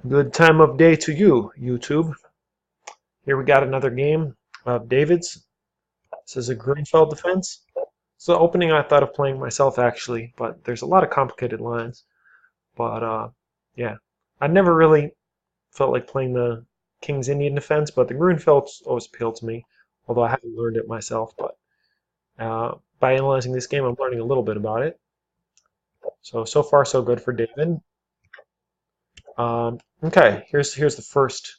Good time of day to you, YouTube. Here we got another game of David's. This is a Grunfeld defense. So the opening I thought of playing myself actually, but there's a lot of complicated lines. But yeah, I never really felt like playing the King's Indian defense, but the Grunfeld's always appealed to me, although I haven't learned it myself. But by analyzing this game, I'm learning a little bit about it. So far so good for David. Okay, here's the first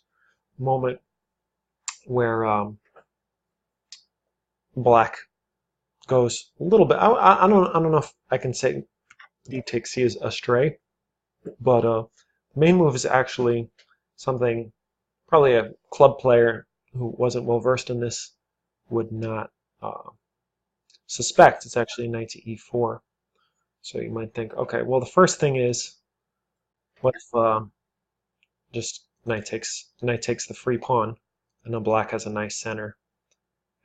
moment where Black goes a little bit. I don't know if I can say D takes C is astray, but the main move is actually something probably a club player who wasn't well versed in this would not suspect. It's actually knight to e4. So you might think, okay, well the first thing is, what if just knight takes the free pawn, and then Black has a nice center,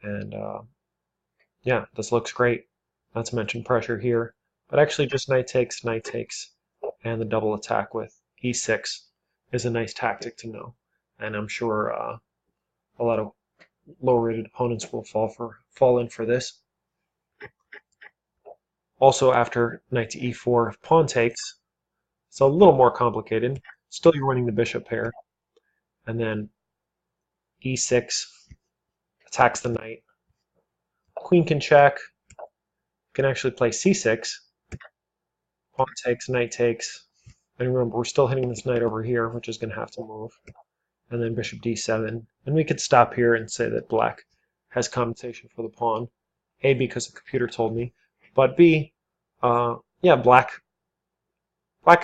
and yeah, this looks great. Not to mention pressure here, but actually just knight takes, and the double attack with e6 is a nice tactic to know. And I'm sure a lot of low-rated opponents will fall in for this. Also, after knight to e4, if pawn takes, it's a little more complicated. Still, you're winning the bishop pair, and then e6 attacks the knight. Queen can check. Can actually play c6. Pawn takes, knight takes. And remember, we're still hitting this knight over here, which is going to have to move. And then bishop d7. And we could stop here and say that Black has compensation for the pawn. A, because the computer told me. But B, yeah, Black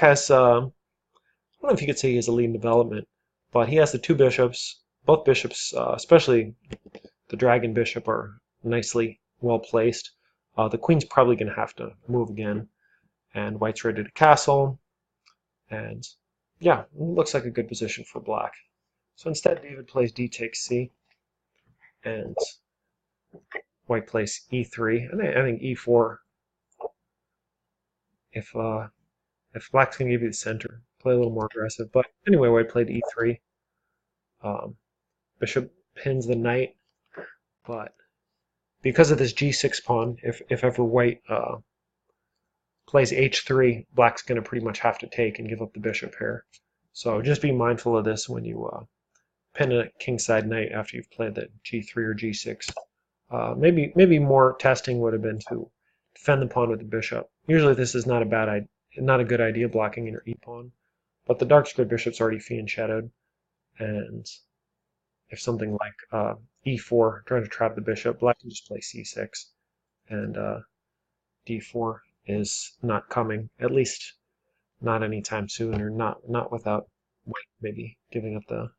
has, I don't know if you could say he has a lead in development, but he has the two bishops. Both bishops, especially the dragon bishop, are nicely well placed. The queen's probably going to have to move again. And White's ready to castle. And yeah, it looks like a good position for Black. So instead, David plays d takes c, and White plays e3. I think e4. If Black's gonna give you the center, play a little more aggressive. But anyway, White played e3. Bishop pins the knight, but because of this g6 pawn, if ever White plays h3, Black's gonna pretty much have to take and give up the bishop here. So just be mindful of this when you pin a kingside knight after you've played the g3 or g6. Maybe more testing would have been to defend the pawn with the bishop. Usually this is not a good idea, blocking in your e-pawn, but the dark squared bishop's already fianchettoed, and if something like e4 trying to trap the bishop, Black can just play c6, and d4 is not coming, at least not anytime soon, or not without White maybe giving up the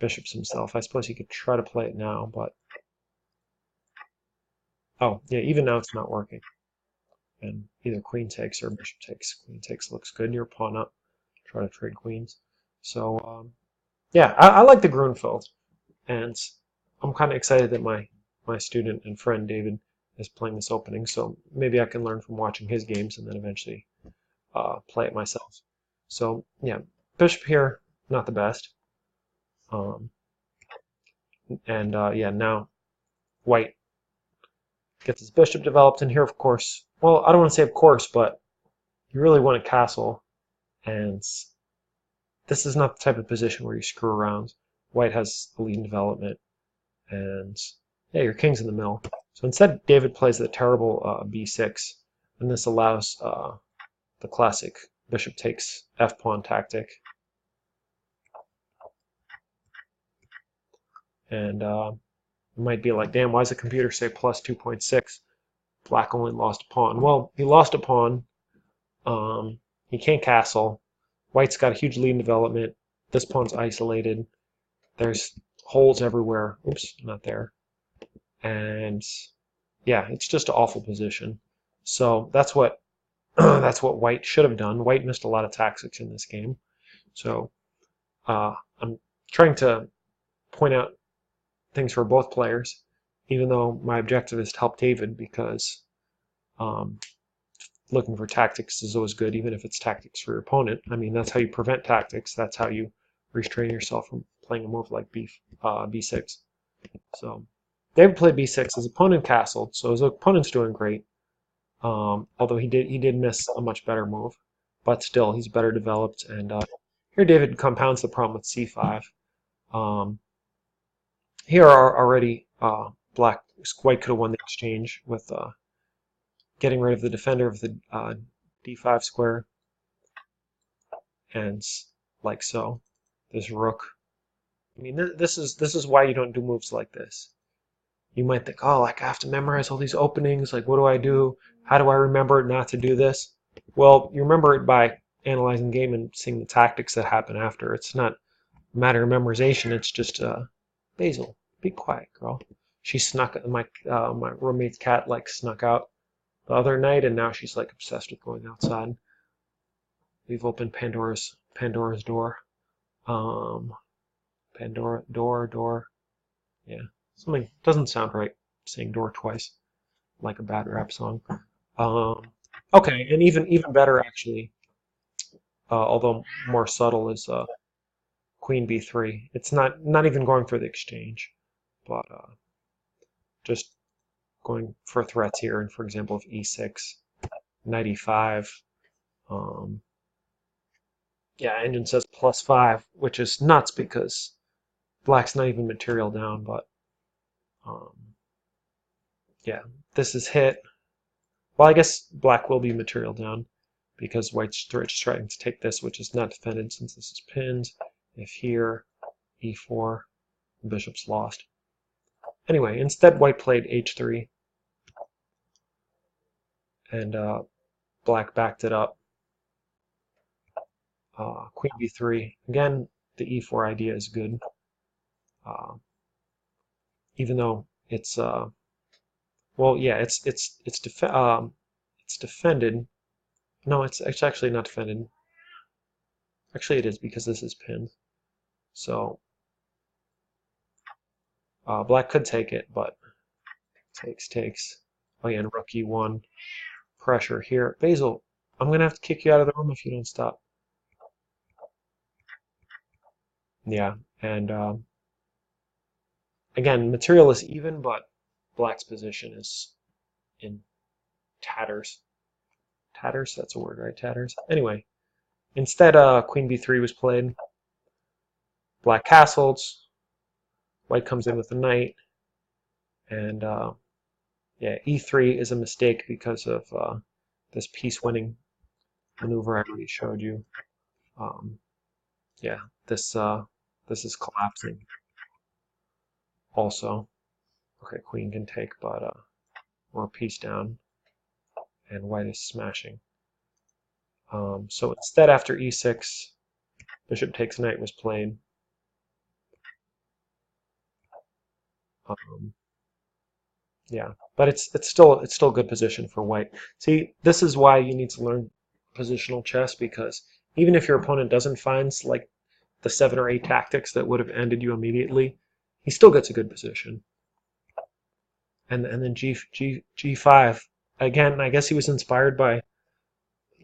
bishops himself. I suppose he could try to play it now, but oh yeah, even now it's not working. And either queen takes or bishop takes. Queen takes looks good. You're pawn up. Try to trade queens. So yeah, I like the Grunfeld, and I'm kind of excited that my student and friend David is playing this opening. So maybe I can learn from watching his games and then eventually play it myself. So yeah, bishop here, not the best. And yeah, now White gets his bishop developed, and here, of course, well, I don't want to say of course, but you really want a castle, and this is not the type of position where you screw around. White has the lead in development, and yeah, your king's in the middle. So instead, David plays the terrible b6, and this allows the classic bishop takes f-pawn tactic. And you might be like, damn, why does the computer say plus 2.6? Black only lost a pawn. Well, he lost a pawn. He can't castle. White's got a huge lead in development. This pawn's isolated. There's holes everywhere. Oops, not there. And yeah, it's just an awful position. So that's what that's what White should have done. White missed a lot of tactics in this game. So I'm trying to point out things for both players, even though my objective is to help David, because looking for tactics is always good, even if it's tactics for your opponent. I mean, that's how you prevent tactics. That's how you restrain yourself from playing a move like b6. So David played b6. His opponent castled, so his opponent's doing great. Although he did miss a much better move, but still he's better developed. And here David compounds the problem with c5. Here are already white could have won the exchange with getting rid of the defender of the d5 square, and like so. This rook. I mean, this is why you don't do moves like this. You might think, oh, like I have to memorize all these openings. Like, what do I do? How do I remember not to do this? Well, you remember it by analyzing the game and seeing the tactics that happen after. It's not a matter of memorization. It's just Basil, be quiet, girl. She snuck my roommate's cat like snuck out the other night, and now she's like obsessed with going outside. We've opened Pandora's door. Pandora door. Yeah, something doesn't sound right saying door twice, like a bad rap song. Okay, and even better actually, although more subtle, is Queen b3. It's not even going for the exchange, but just going for threats here. And for example, if e6, knight e5. Yeah, engine says +5, which is nuts because black's not even material down, but yeah, this is hit. Well, I guess black will be material down because white's trying to take this, which is not defended since this is pinned. If here, e4, the bishop's lost. Anyway, instead white played h3, and black backed it up. Queen b3. Again, the e4 idea is good, even though it's well, yeah, it's defended. No, it's actually not defended. Actually, it is because this is pinned. So black could take it, but takes. Oh yeah, and rook e1. Pressure here. Basil, I'm going to have to kick you out of the room if you don't stop. Yeah, and again, material is even, but black's position is in tatters. Tatters? That's a word, right? Tatters? Anyway, instead Queen b3 was played. Black castles. White comes in with the knight. And yeah, e3 is a mistake because of this piece-winning maneuver I already showed you. Yeah, this is collapsing. Also, okay, queen can take, but more piece down, and white is smashing. So instead, after e6, bishop takes knight was played. Yeah, but it's still good position for white. See, this is why you need to learn positional chess, because even if your opponent doesn't find like the 7 or 8 tactics that would have ended you immediately, he still gets a good position. And then G5 again. I guess he was inspired by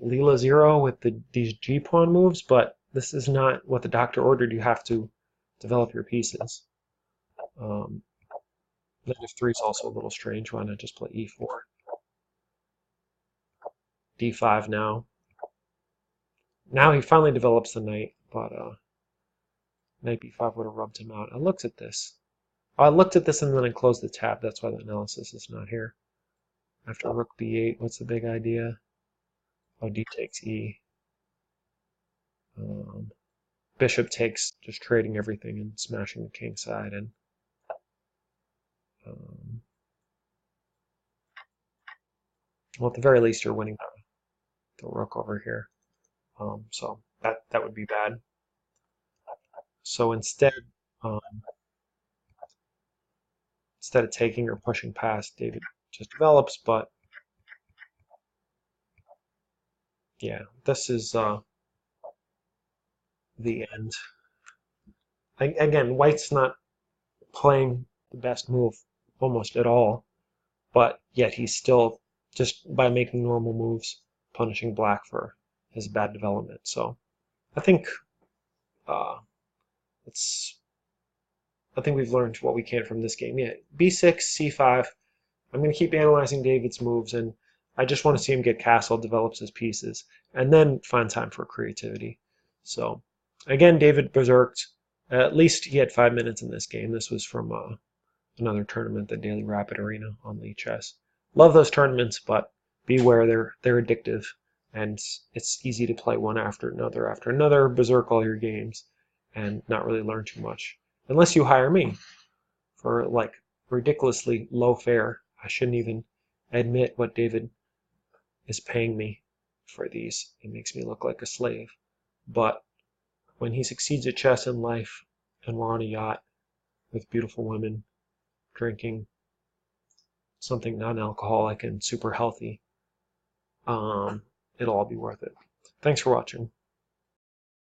Leela Zero with these G pawn moves, but this is not what the doctor ordered. You have to develop your pieces. Knight f3 is also a little strange. Why not just play e4? d5 now. Now he finally develops the knight, but knight b5 would have rubbed him out. I looked at this. I looked at this and then I closed the tab. That's why the analysis is not here. After rook b8, what's the big idea? Oh, d takes e. Bishop takes, just trading everything and smashing the king side. And well, at the very least, you're winning the rook over here. So that would be bad. So instead of taking or pushing past, David just develops. But yeah, this is the end. Again, white's not playing the best move almost at all, but yet he's still, just by making normal moves, punishing black for his bad development. So I think uh, it's I think we've learned what we can from this game. Yeah, b6, c5. I'm going to keep analyzing David's moves, and I just want to see him get castled, develops his pieces, and then find time for creativity. So again, David berserked. At least he had 5 minutes in this game. This was from another tournament, the Daily Rapid Arena on Lee Chess. Love those tournaments, but beware, they're addictive, and it's easy to play one after another, berserk all your games, and not really learn too much. Unless you hire me for like ridiculously low fare. I shouldn't even admit what David is paying me for these. It makes me look like a slave. But when he succeeds at chess in life, and we're on a yacht with beautiful women, drinking something non-alcoholic and super healthy, it'll all be worth it. Thanks for watching.